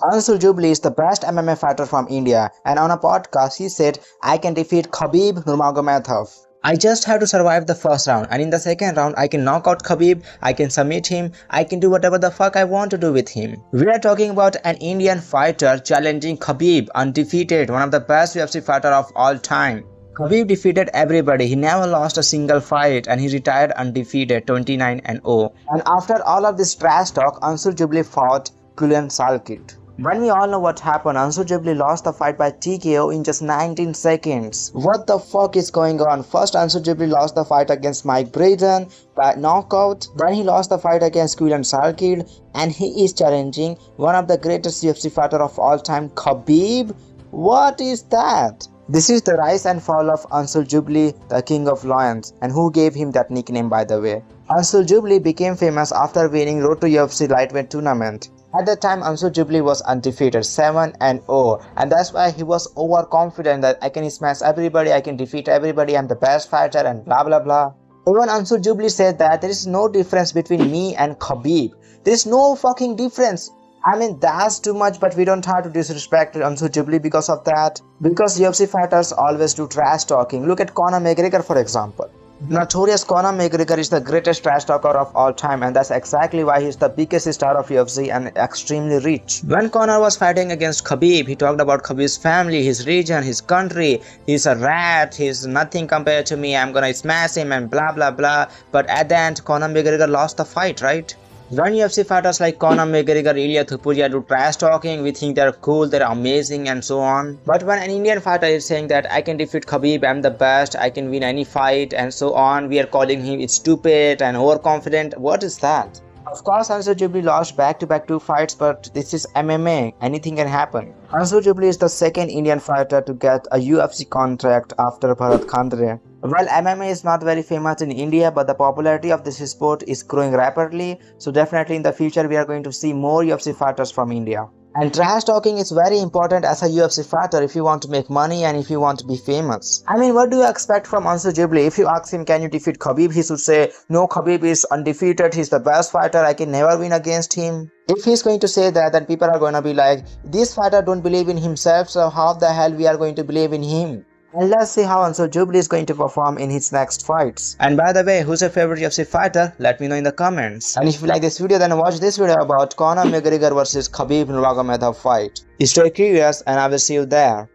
Anshul Jubli is the best MMA fighter from India, and on a podcast he said, I can defeat Khabib Nurmagomedov. I just have to survive the first round, and in the second round I can knock out Khabib, I can submit him, I can do whatever the fuck I want to do with him. We are talking about an Indian fighter challenging Khabib, undefeated, one of the best UFC fighter of all time. Khabib defeated everybody, he never lost a single fight and he retired undefeated 29-0. And after all of this trash talk, Anshul Jubli fought Quillan Salkilld. When we all know what happened, Anshul Jubli lost the fight by TKO in just 19 seconds. What the fuck is going on? First, Anshul Jubli lost the fight against Mike Breeden by knockout. Then he lost the fight against Quillan Salkilld, and he is challenging one of the greatest UFC fighter of all time, Khabib. What is that? This is the rise and fall of Anshul Jubli, the King of Lions, and who gave him that nickname, by the way. Anshul Jubli became famous after winning Road to UFC lightweight tournament. At that time, Anshul Jubli was undefeated, 7-0, and that's why he was overconfident that I can smash everybody, I can defeat everybody, I'm the best fighter, and blah blah blah. Even Anshul Jubli said that there is no difference between me and Khabib. There is no fucking difference. I mean, that's too much, but we don't have to disrespect Anshul Jubli because of that. Because UFC fighters always do trash talking. Look at Conor McGregor, for example. Notorious Conor McGregor is the greatest trash talker of all time, and that's exactly why he's the biggest star of UFC and extremely rich. When Conor was fighting against Khabib, he talked about Khabib's family, his region, his country. He's a rat, he's nothing compared to me, I'm gonna smash him and blah blah blah. But at the end, Conor McGregor lost the fight, right? When UFC fighters like Conor McGregor, Ilya Thupuria do trash talking, we think they're cool, they're amazing and so on. But when an Indian fighter is saying that I can defeat Khabib, I'm the best, I can win any fight and so on, we are calling him stupid and overconfident. What is that? Of course, Anshul Jubli lost back-to-back 2 fights, but this is MMA, anything can happen. Anshul Jubli is the second Indian fighter to get a UFC contract after Bharat Khandre. Well, MMA is not very famous in India, but the popularity of this sport is growing rapidly, so definitely in the future we are going to see more UFC fighters from India. And trash talking is very important as a UFC fighter if you want to make money and if you want to be famous. I mean, what do you expect from Anshul Jubli? If you ask him, can you defeat Khabib? He should say, no, Khabib is undefeated, he's the best fighter, I can never win against him. If he's going to say that, then people are going to be like, this fighter don't believe in himself, so how the hell we are going to believe in him? And let's see how Anshul Jubli is going to perform in his next fights. And by the way, who's your favorite UFC fighter? Let me know in the comments. And if you like this video, then watch this video about Conor McGregor versus Khabib Nurmagomedov fight. Stay curious and I will see you there.